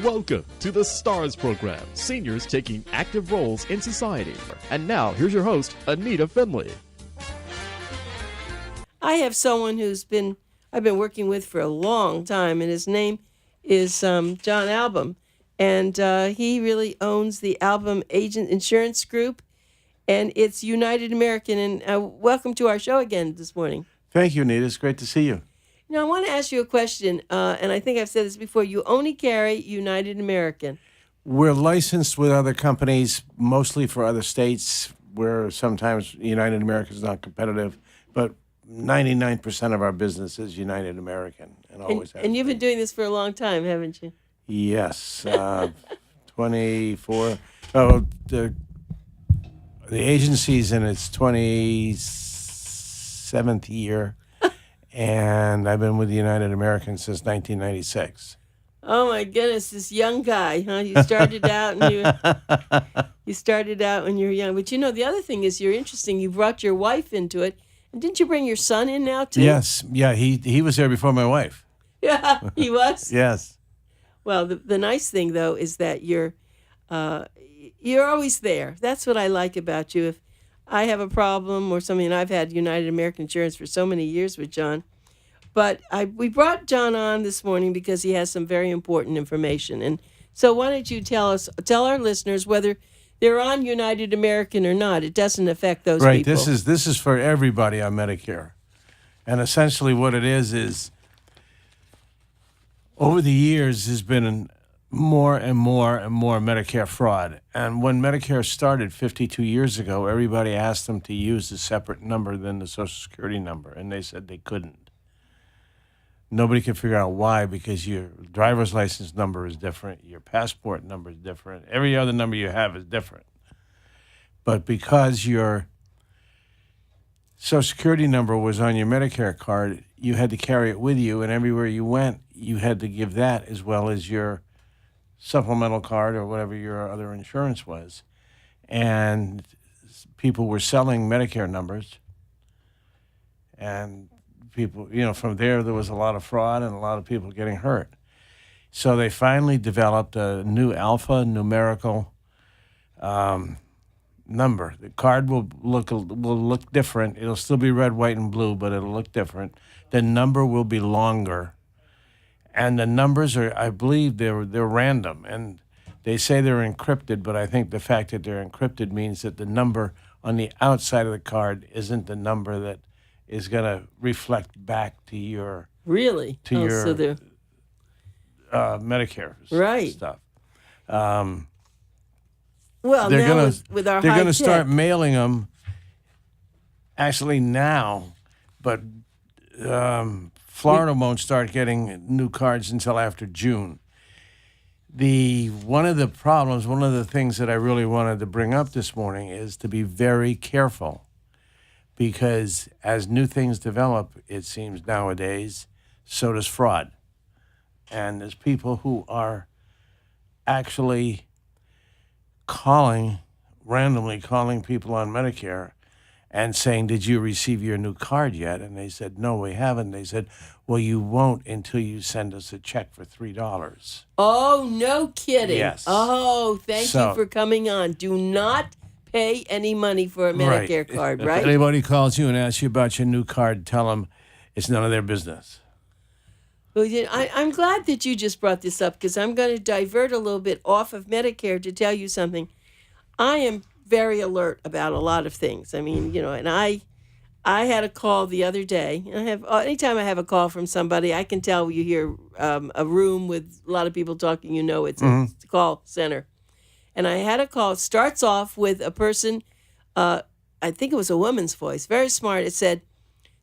Welcome to the STARS program, seniors taking active roles in society. And now, here's your host, ANITA FINLEY. I have someone I've been working with for a long time, and his name is JON Ahlbum. And he really owns the Ahlbum Insurance Group, and it's United American. And welcome to our show again this morning. Thank you, Anita. It's great to see you. Now, I want to ask you a question, and I think I've said this before. You only carry United American. We're licensed with other companies, mostly for other states, where sometimes United American is not competitive, but 99% of our business is United American, and always has. And you've been doing this for a long time, haven't you? Yes, 24. Oh, the agency's in its 27th year. And I've been with United American since 1996. Oh my goodness, this young guy, huh? You started out when you were young. But you know, the other thing is you're interesting. You brought your wife into it, and didn't you bring your son in now too? Yes, yeah, he was there before my wife. Yeah, he was. Yes. Well, the nice thing though is that you're always there. That's what I like about you. If I have a problem or something, and I've had United American Insurance for so many years with John. But we brought John on this morning because he has some very important information. And so why don't you tell our listeners whether they're on United American or not. It doesn't affect those right, people. Right, this is for everybody on Medicare. And essentially what it is over the years there's been more and more Medicare fraud. And when Medicare started 52 years ago, everybody asked them to use a separate number than the Social Security number, and they said they couldn't. Nobody could figure out why, because your driver's license number is different, your passport number is different, every other number you have is different. But because your Social Security number was on your Medicare card, you had to carry it with you, and everywhere you went, you had to give that as well as your supplemental card or whatever your other insurance was. And people were selling Medicare numbers, and people, from there was a lot of fraud and a lot of people getting hurt. So they finally developed a new alphanumerical number. The card will look different. It'll still be red, white, and blue, but it'll look different. The number will be longer. And the numbers are, I believe, they're random, and they say they're encrypted, but I think the fact that they're encrypted means that the number on the outside of the card isn't the number that is going to reflect back to your Medicare stuff. Well, they're now gonna, with our they're high going to start tech. mailing them actually now, but Florida won't start getting new cards until after June. One of the things that I really wanted to bring up this morning is to be very careful, because as new things develop, it seems nowadays, so does fraud. And there's people who are actually randomly calling people on Medicare and saying, "Did you receive your new card yet?" And they said, "No, we haven't." They said, "Well, you won't until you send us a check for $3. Oh, no kidding. Yes. Oh, thank you for coming on. Do not pay any money for a Medicare card, right? If anybody calls you and asks you about your new card, tell them it's none of their business. Well, I'm glad that you just brought this up, because I'm going to divert a little bit off of Medicare to tell you something. I am very alert about a lot of things. I mean, and I had a call the other day. Anytime I have a call from somebody, I can tell you hear a room with a lot of people talking, it's a call center. And I had a call. It starts off with a person, I think it was a woman's voice, very smart. It said,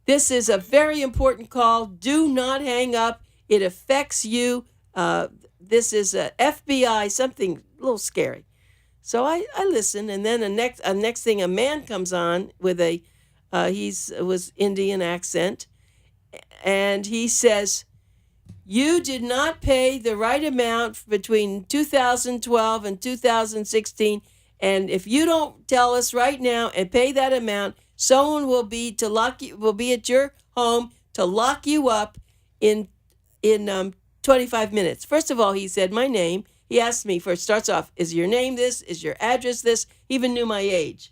"This is a very important call. Do not hang up. It affects you. This is a FBI," something a little scary. So I listened, and then the next thing, a man comes on with was Indian accent, and he says, "You did not pay the right amount between 2012 and 2016, and if you don't tell us right now and pay that amount, someone will be at your home to lock you up in 25 minutes. First of all, he said my name. He asked me first, starts off, is your name this? Is your address this? He even knew my age.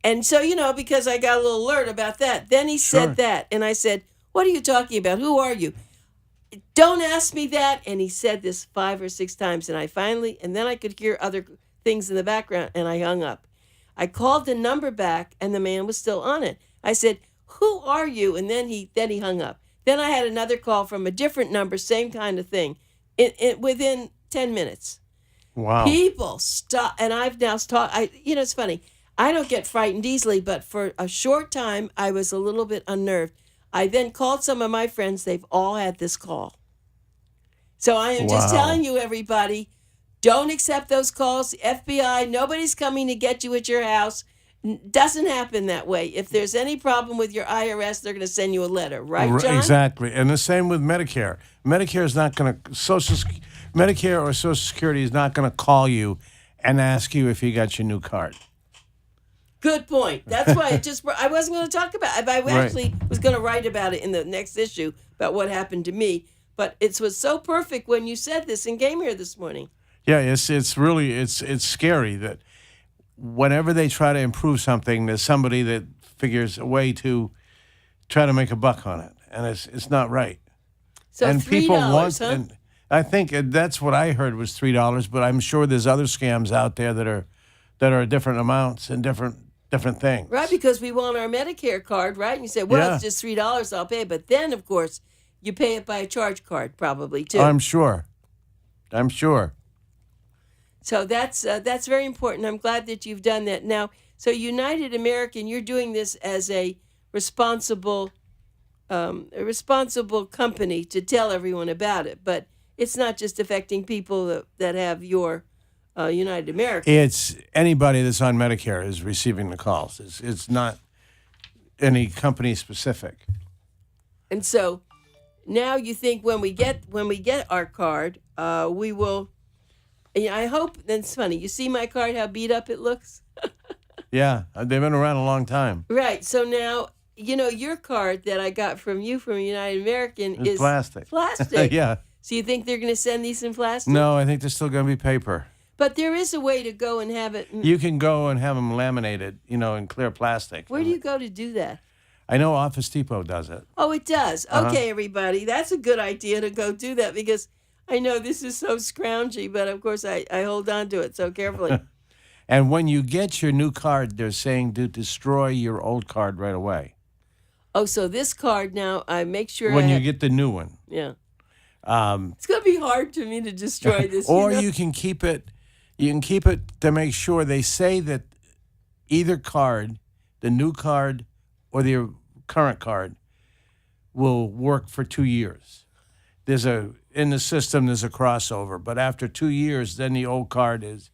And so, because I got a little alert about that. Then he said that. And I said, what are you talking about? Who are you? Don't ask me that. And he said this 5 or 6 times. And then I could hear other things in the background, and I hung up. I called the number back, and the man was still on it. I said, who are you? And then he hung up. Then I had another call from a different number, same kind of thing, within 10 minutes. Wow. People stop. And I've now talked. It's funny. I don't get frightened easily, but for a short time, I was a little bit unnerved. I then called some of my friends. They've all had this call. So I am just telling you, everybody, don't accept those calls. FBI, nobody's coming to get you at your house. Doesn't happen that way. If there's any problem with your IRS, they're going to send you a letter, right, John? Exactly. And the same with Medicare. Medicare is not going to Medicare or Social Security is not going to call you and ask you if you got your new card. Good point. That's why I wasn't going to talk about it. I actually was going to write about it in the next issue about what happened to me. But it was so perfect when you said this and came here this morning. Yeah, it's really scary that whenever they try to improve something, there's somebody that figures a way to try to make a buck on it, and it's not right. So and $3, people want, huh? and I think that's what I heard was $3, but I'm sure there's other scams out there that are different amounts and different things. Right, because we want our Medicare card, right? And you say, well, it's just $3, I'll pay. But then, of course, you pay it by a charge card probably, too. I'm sure. So that's very important. I'm glad that you've done that. Now, so United American, you're doing this as a responsible company to tell everyone about it. But it's not just affecting people that have your United American. It's anybody that's on Medicare is receiving the calls. It's not any company specific. And so now you think when we get our card, we will. I hope. That's funny. You see my card, how beat up it looks? Yeah, they've been around a long time. Right. So now, your card that I got from you from United American is plastic. Plastic. Yeah. So you think they're going to send these in plastic? No, I think they're still going to be paper. But there is a way to go and have it. You can go and have them laminated, in clear plastic. Where do you go to do that? I know Office Depot does it. Oh, it does. Okay, everybody. That's a good idea to go do that because I know this is so scroungy, but of course I hold on to it so carefully. And when you get your new card, they're saying to destroy your old card right away. Oh, so this card now, I make sure when you get the new one. Yeah. It's going to be hard for me to destroy this. Or you can keep it. You can keep it to make sure. They say that either card, the new card or the current card, will work for 2 years. In the system, there's a crossover, but after 2 years, then the old card is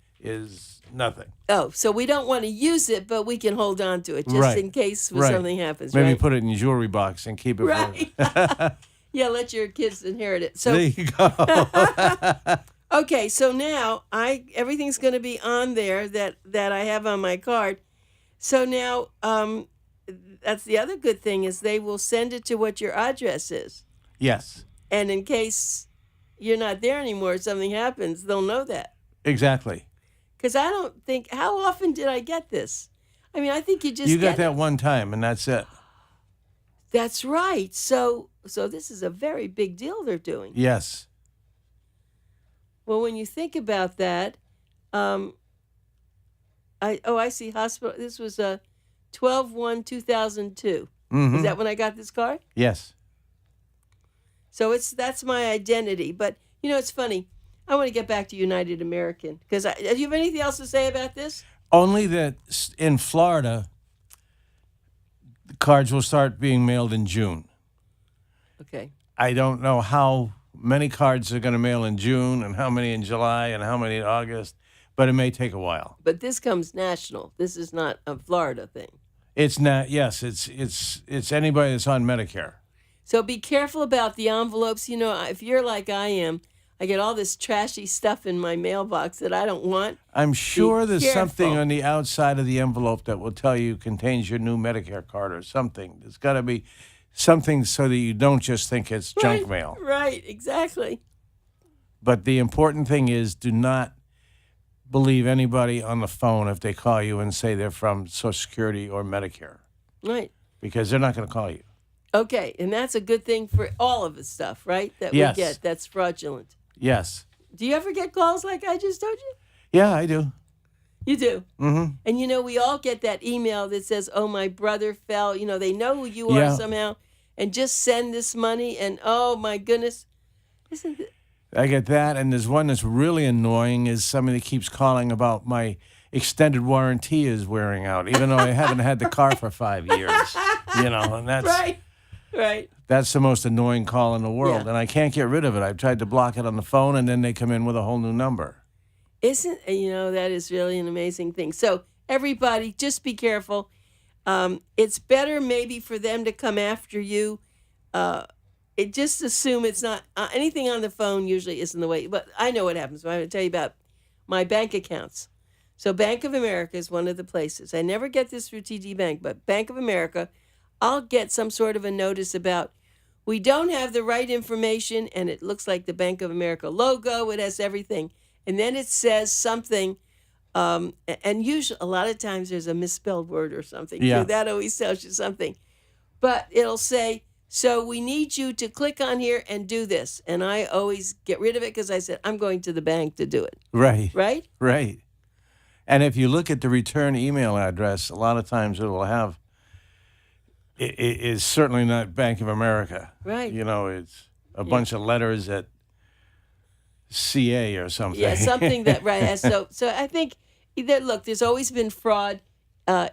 nothing. Oh, so we don't want to use it, but we can hold on to it just in case something happens. Maybe right? put it in your jewelry box and keep it. Right. Yeah, let your kids inherit it. So there you go. Okay, so now everything's going to be on there that I have on my card. So now that's the other good thing is they will send it to what your address is. Yes. And in case you're not there anymore, something happens, they'll know that. Exactly. Because I don't think, how often did I get this? I mean, I think you got that one time, and that's it. That's right. So this is a very big deal they're doing. Yes. Well, when you think about that, I see hospital. This was 12/1/2002. Mm-hmm. Is that when I got this card? Yes. So that's my identity. But it's funny. I want to get back to United American because do you have anything else to say about this? Only that in Florida, the cards will start being mailed in June. Okay. I don't know how many cards are going to mail in June and how many in July and how many in August, but it may take a while. But this comes national. This is not a Florida thing. It's not. Yes, it's anybody that's on Medicare. So be careful about the envelopes. If you're like I am, I get all this trashy stuff in my mailbox that I don't want. I'm sure there's careful. something on the outside of the envelope that will tell you contains your new Medicare card or something. There's got to be something so that you don't just think it's junk mail. Right, exactly. But the important thing is, do not believe anybody on the phone if they call you and say they're from Social Security or Medicare. Right. Because they're not going to call you. Okay, and that's a good thing for all of the stuff, right? That Yes. we get that's fraudulent. Yes. Do you ever get calls like I just told you? Yeah, I do. You do. Mm-hmm. And we all get that email that says, "Oh, my brother fell." They know who you are Yeah. somehow, and just send this money. And oh my goodness, isn't it? I get that, and there's one that's really annoying is somebody that keeps calling about my extended warranty is wearing out, even though I haven't had the car for 5 years. And that's Right. That's the most annoying call in the world, Yeah. and I can't get rid of it. I've tried to block it on the phone, and then they come in with a whole new number. Isn't that is really an amazing thing. So everybody, just be careful. It's better maybe for them to come after you. Just assume it's not anything on the phone. Usually isn't the way. But I know what happens. I'm going to tell you about my bank accounts. So Bank of America is one of the places. I never get this through TD Bank, but Bank of America, I'll get some sort of a notice about we don't have the right information, and it looks like the Bank of America logo. It has everything. And then it says something, and usually a lot of times there's a misspelled word or something. Yeah. So that always tells you something. But it'll say, so we need you to click on here and do this. And I always get rid of it because I said, I'm going to the bank to do it. Right. Right? Right. And if you look at the return email address, a lot of times it will have, it is certainly not Bank of America. Right. It's a bunch of letters at CA or something. Yeah, something that, right. So I think, there's always been fraud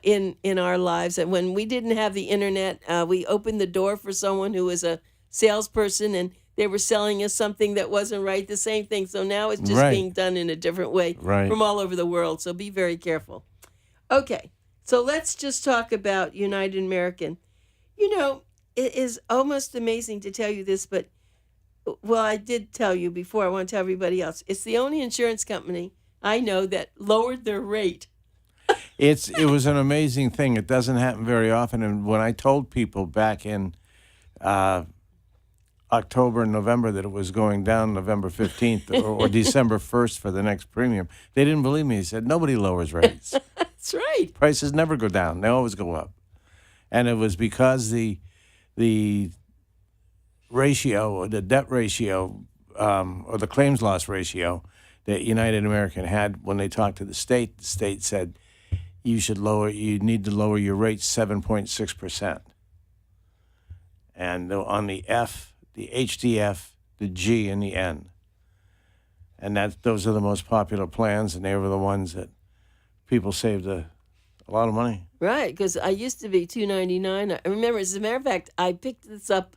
in our lives. And when we didn't have the internet, we opened the door for someone who was a salesperson, and they were selling us something that wasn't right, the same thing. So now it's just Right. being done in a different way Right. from all over the world. So be very careful. Okay, so let's just talk about United American. It is almost amazing to tell you this, but, well, I did tell you before. I want to tell everybody else. It's the only insurance company I know that lowered their rate. It was an amazing thing. It doesn't happen very often. And when I told people back in October and November that it was going down November 15th or December 1st for the next premium, they didn't believe me. They said, nobody lowers rates. That's right. Prices never go down. They always go up. And it was because the ratio, the debt ratio, or the claims loss ratio that United American had when they talked to the state said you need to lower your rates 7.6%. And on the F, the HDF, the G, and the N. And those are the most popular plans, and they were the ones that people saved a lot of money. Right, because I used to be $2.99. I remember, as a matter of fact, I picked this up.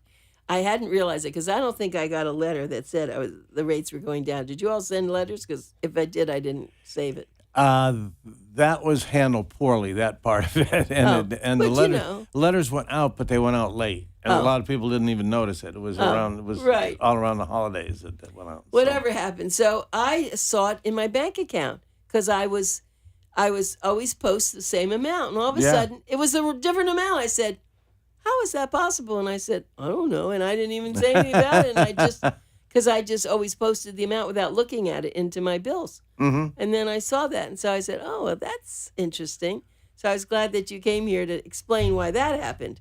I hadn't realized it because I don't think I got a letter that said the rates were going down. Did you all send letters? Because if I did, I didn't save it. That was handled poorly, that part of it. And the letters went out, but they went out late. And a lot of people didn't even notice it. It was right. all around the holidays that went out. Whatever happened. So I saw it in my bank account because I was always post the same amount. And all of a sudden, it was a different amount. I said, how is that possible? And I said, I don't know. And I didn't even say anything about it. And because I just always posted the amount without looking at it into my bills. Mm-hmm. And then I saw that. And so I said, oh, well, that's interesting. So I was glad that you came here to explain why that happened.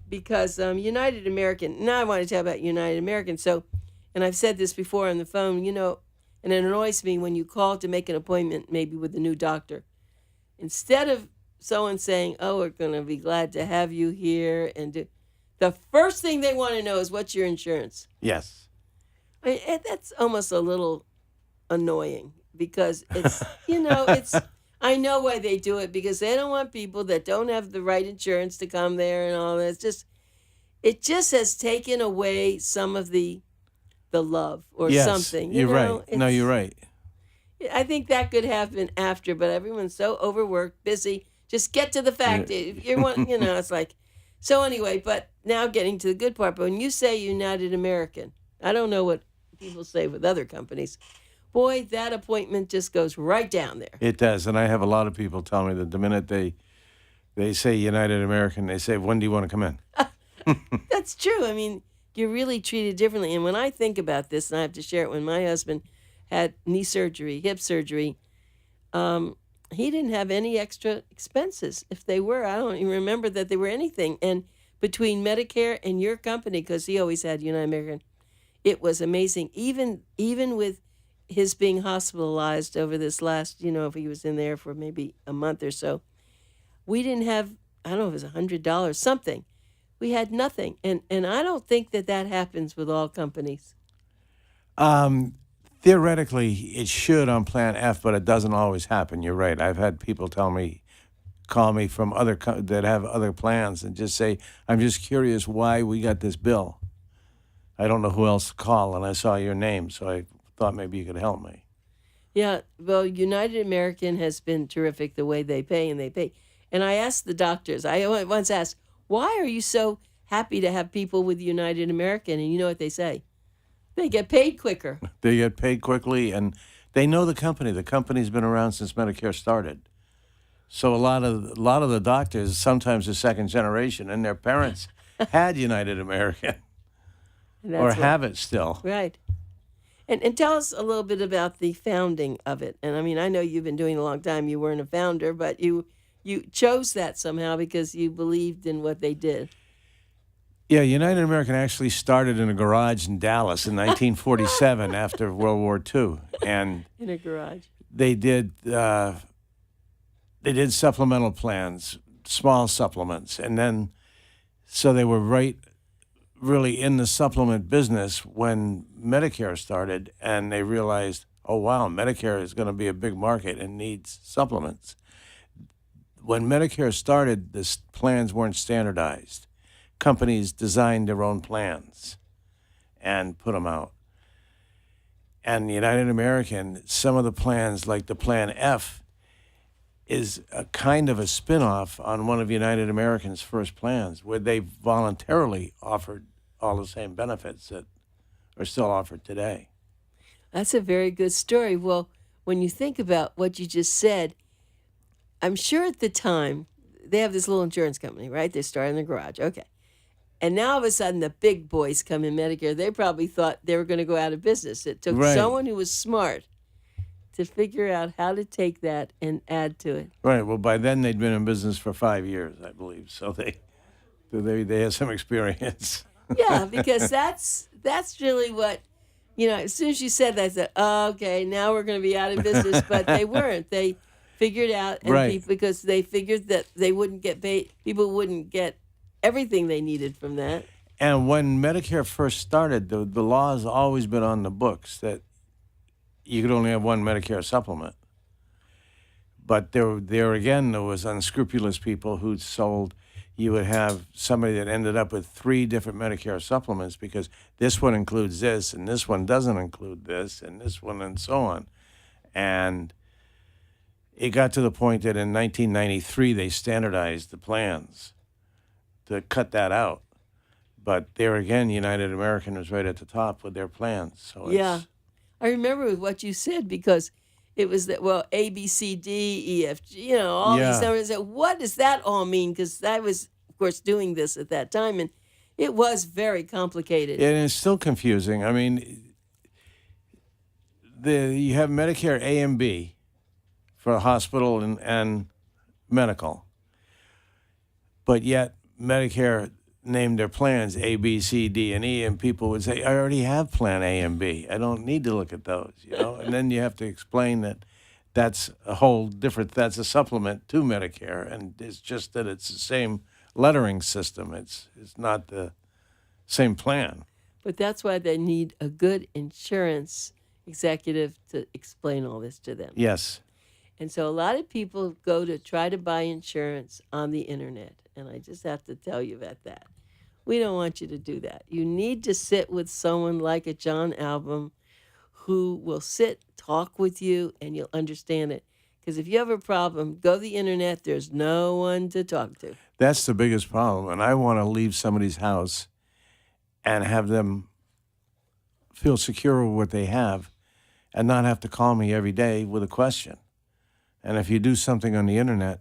Because United American, now I want to tell about United American. So, and I've said this before on the phone, and it annoys me when you call to make an appointment, maybe with a new doctor. Instead of someone saying, oh, we're going to be glad to have you here, the first thing they want to know is, what's your insurance? Yes. I mean, that's almost a little annoying because it's, I know why they do it, because they don't want people that don't have the right insurance to come there and all that. It just has taken away some of the love or something. You're right. No, you're right. I think that could happen after, but everyone's so overworked, busy. Just get to the fact. If you want, it's like. So anyway, but now getting to the good part. But when you say United American, I don't know what people say with other companies. Boy, that appointment just goes right down there. It does, and I have a lot of people tell me that the minute they say United American, they say, when do you want to come in? That's true. I mean, you're really treated differently. And when I think about this, and I have to share it, when my husband had knee surgery, hip surgery, he didn't have any extra expenses. If they were, I don't even remember that they were anything. And between Medicare and your company, because he always had United American, it was amazing. Even with his being hospitalized over this last, if he was in there for maybe a month or so, we didn't have, I don't know if it was $100, something. We had nothing. And I don't think that happens with all companies. Theoretically, it should on Plan F, but it doesn't always happen. You're right. I've had people call me from that have other plans and just say, I'm just curious why we got this bill. I don't know who else to call, and I saw your name, so I thought maybe you could help me. Yeah, well, United American has been terrific the way they pay, and they pay. And I asked the doctors, I once asked, why are you so happy to have people with United American? And you know what they say? They get paid quicker. They get paid quickly, and they know the company. The company's been around since Medicare started. So a lot of the doctors, sometimes the second generation, and their parents had United American or have it still. Right. And tell us a little bit about the founding of it. And I mean, I know you've been doing it a long time. You weren't a founder, but you chose that somehow because you believed in what they did. Yeah, United American actually started in a garage in Dallas in 1947 after World War II, and in a garage. They did supplemental plans, small supplements, and then so they were really in the supplement business when Medicare started, and they realized, oh wow, Medicare is going to be a big market and needs supplements. When Medicare started, the plans weren't standardized. Companies designed their own plans and put them out. And United American, some of the plans, like the Plan F, is a kind of a spin-off on one of United American's first plans, where they voluntarily offered all the same benefits that are still offered today. That's a very good story. Well, when you think about what you just said, I'm sure at the time, they have this little insurance company, right? They started in the garage. Okay. And now all of a sudden the big boys come in Medicare. They probably thought they were going to go out of business. It took someone who was smart to figure out how to take that and add to it. Right. Well, by then they'd been in business for 5 years, I believe. So they had some experience. Yeah, because that's really what, as soon as you said that, I said, oh, okay, now we're going to be out of business. But they weren't. They figured out, and because they figured that they wouldn't get paid, people wouldn't get everything they needed from that. And when Medicare first started, the law has always been on the books that you could only have one Medicare supplement. But there was unscrupulous people who sold. You would have somebody that ended up with 3 different Medicare supplements because this one includes this, and this one doesn't include this, and this one, and so on. And it got to the point that in 1993 they standardized the plans to cut that out. But there again, United American was right at the top with their plans. So yeah, I remember what you said because it was that, well, A, B, C, D, E, F, G, all these numbers. What does that all mean? Because I was, of course, doing this at that time, and it was very complicated. And it's still confusing. I mean, you have Medicare A and B for hospital and medical, but yet Medicare named their plans A, B, C, D, and E, and people would say, I already have plan A and B. I don't need to look at those, And then you have to explain that that's a whole different, that's a supplement to Medicare, and it's just that it's the same lettering system. It's not the same plan. But that's why they need a good insurance executive to explain all this to them. Yes. And so a lot of people go to try to buy insurance on the internet, and I just have to tell you about that. We don't want you to do that. You need to sit with someone like a John Ahlbum who will talk with you, and you'll understand it. Because if you have a problem, go to the internet. There's no one to talk to. That's the biggest problem. And I want to leave somebody's house and have them feel secure with what they have and not have to call me every day with a question. And if you do something on the internet,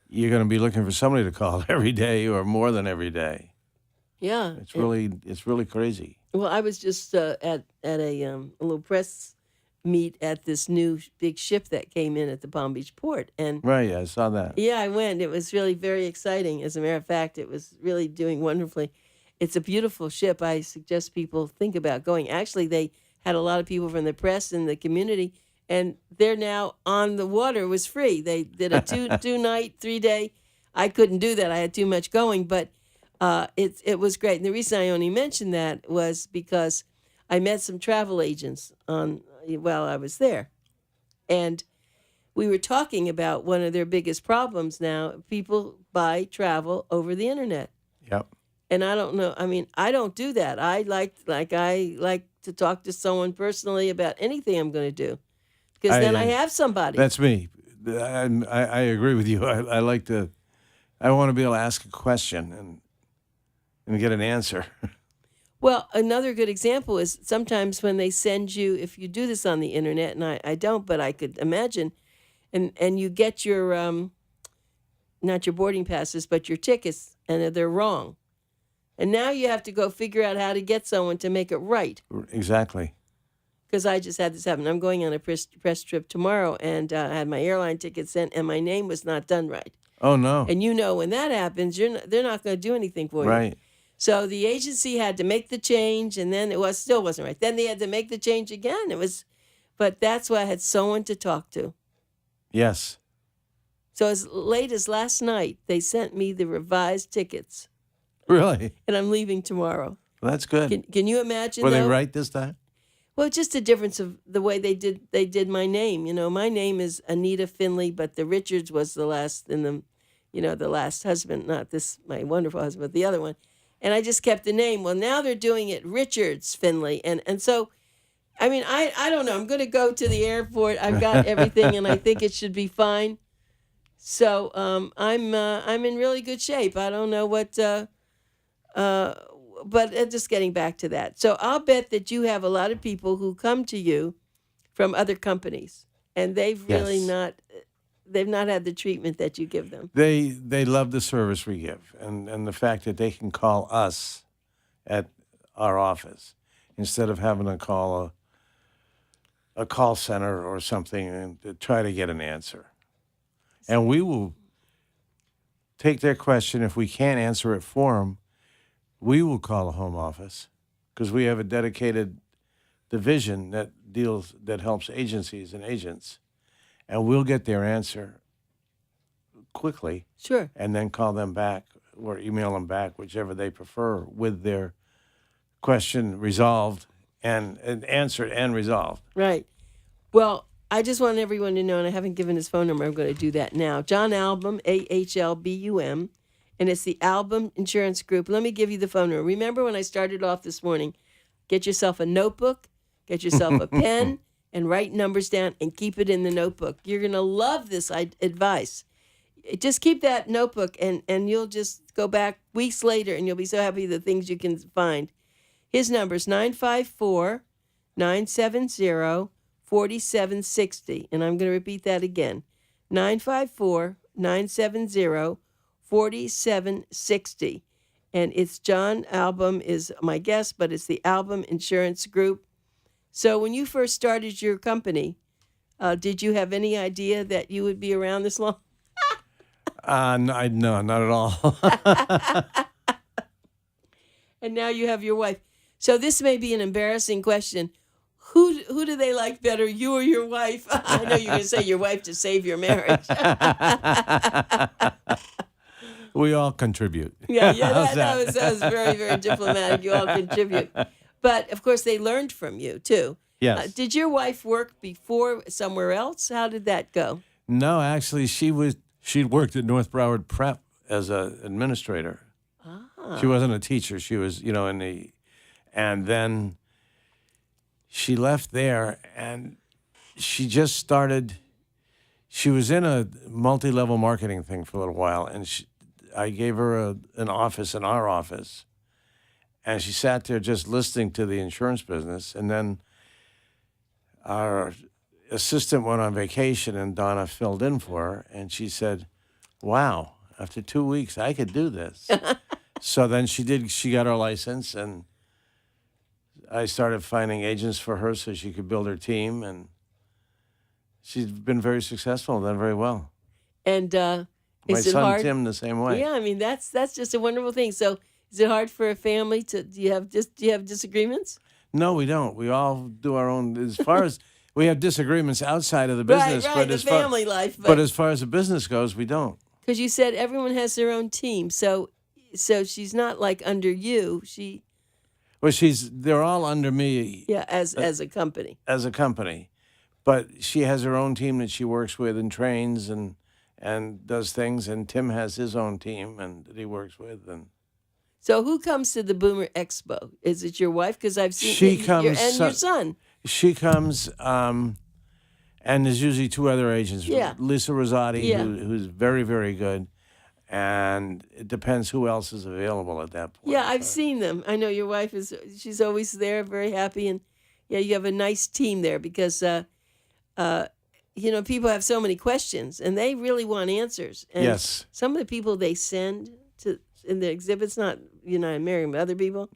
you're going to be looking for somebody to call every day or more than every day. Yeah. It's really crazy. Well, I was just at a little press meet at this new big ship that came in at the Palm Beach port, and Right, yeah, I saw that. yeah, I went. It was really very exciting. As a matter of fact, it was really doing wonderfully. It's a beautiful ship. I suggest people think about going. Actually, they had a lot of people from the press and the community, and they're now on the water. It was free. They did a two night, 3 day. I couldn't do that. I had too much going, but it was great. And the reason I only mentioned that was because I met some travel agents while I was there, and we were talking about one of their biggest problems now. People buy travel over the internet. Yep. And I don't know. I mean, I don't do that. I like to talk to someone personally about anything I'm going to do, because then I have somebody. That's me. I agree with you. I like to. I want to be able to ask a question and get an answer. Well, another good example is sometimes when they send you, if you do this on the internet, and I don't, but I could imagine, and you get your not your boarding passes, but your tickets, and they're wrong. And now you have to go figure out how to get someone to make it right. Exactly. Because I just had this happen. I'm going on a press trip tomorrow, and I had my airline ticket sent, and my name was not done right. Oh, no. And when that happens, they're not going to do anything for you. Right. So the agency had to make the change, and then it still wasn't right. Then they had to make the change again. But that's why I had someone to talk to. Yes. So as late as last night, they sent me the revised tickets. Really? And I'm leaving tomorrow. Well, that's good. Can you imagine? Were they right this time? Well, just a difference of the way they did my name. My name is ANITA FINLEY, but the Richards was the last in the last husband, not this my wonderful husband, but the other one. And I just kept the name. Well, now they're doing it Richards FINLEY, and so, I mean, I don't know. I'm going to go to the airport. I've got everything, and I think it should be fine. So I'm in really good shape. I don't know what, but just getting back to that. So I'll bet that you have a lot of people who come to you from other companies, and they've really not. They've not had the treatment that you give them. They love the service we give, and the fact that they can call us at our office instead of having to call a call center or something and to try to get an answer. And we will take their question. If we can't answer it for them, we will call a home office, because we have a dedicated division that helps agencies and agents. And we'll get their answer quickly. Sure. And then call them back or email them back, whichever they prefer, with their question resolved and answered and resolved. Right. Well, I just want everyone to know, and I haven't given his phone number. I'm going to do that now. John Ahlbum, AHLBUM, and it's the Ahlbum Insurance Group. Let me give you the phone number. Remember when I started off this morning, get yourself a notebook, get yourself a pen, and write numbers down and keep it in the notebook. You're going to love this advice. Just keep that notebook, and you'll just go back weeks later, and you'll be so happy the things you can find. His number is 954-970-4760. And I'm going to repeat that again. 954-970-4760. And it's John Ahlbum is my guest, but it's the Ahlbum Insurance Group. So when you first started your company, did you have any idea that you would be around this long? No, not at all. And now you have your wife. So this may be an embarrassing question. Who do they like better, you or your wife? I know you're going to say your wife to save your marriage. We all contribute. Yeah, that was very, very diplomatic. You all contribute. But, of course, they learned from you, too. Yes. Did your wife work before somewhere else? How did that go? No, actually, she'd worked at North Broward Prep as an administrator. Ah. She wasn't a teacher. She was, and then she left there, and she just started. She was in a multi-level marketing thing for a little while, and I gave her an office in our office. And she sat there just listening to the insurance business. And then our assistant went on vacation, and Donna filled in for her. And she said, wow, after 2 weeks, I could do this. So then she got her license, and I started finding agents for her so she could build her team, and she's been very successful, done very well. And My is it son hard? Tim the same way. Yeah, I mean that's just a wonderful thing. So is it hard for a family to? Do you have disagreements? No, we don't. We all do our own. As far as we have disagreements outside of the business, right, but the as family life. but as far as the business goes, we don't. Because you said everyone has their own team, so she's not like under you. Well, they're all under me as a company. as a company, but she has her own team that she works with and trains and does things, and Tim has his own team and that he works with. And So who comes to the Boomer Expo? Is it your wife? Because I've seen She comes, your son. she comes, and there's usually two other agents. Yeah. Lisa Rosati, Yeah. who's very, very good, and it depends who else is available at that point. Yeah, I've seen them. I know your wife she's always there, very happy, and yeah, you have a nice team there because people have so many questions and they really want answers. And Yes. some of the people they send in the exhibits, not United Miriam, but other people,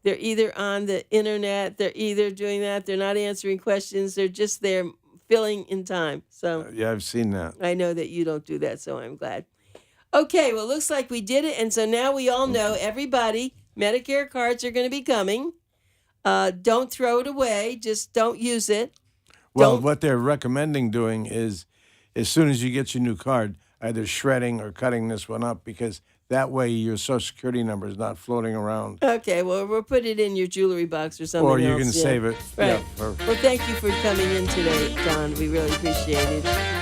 they're either on the internet, they're either doing that, they're not answering questions, they're just there filling in time. So Yeah, I've seen that. I know that you don't do that, so I'm glad. Okay, well, it looks like we did it. And so now we all know, everybody, Medicare cards are going to be coming. Don't throw it away. Just don't use it. Well, what they're recommending doing is, as soon as you get your new card, either shredding or cutting this one up, because that way your Social Security number is not floating around. Okay, well, we'll put it in your jewelry box or something Or you else. can save it. Right. Yeah, Well, thank you for coming in today, John. We really appreciate it.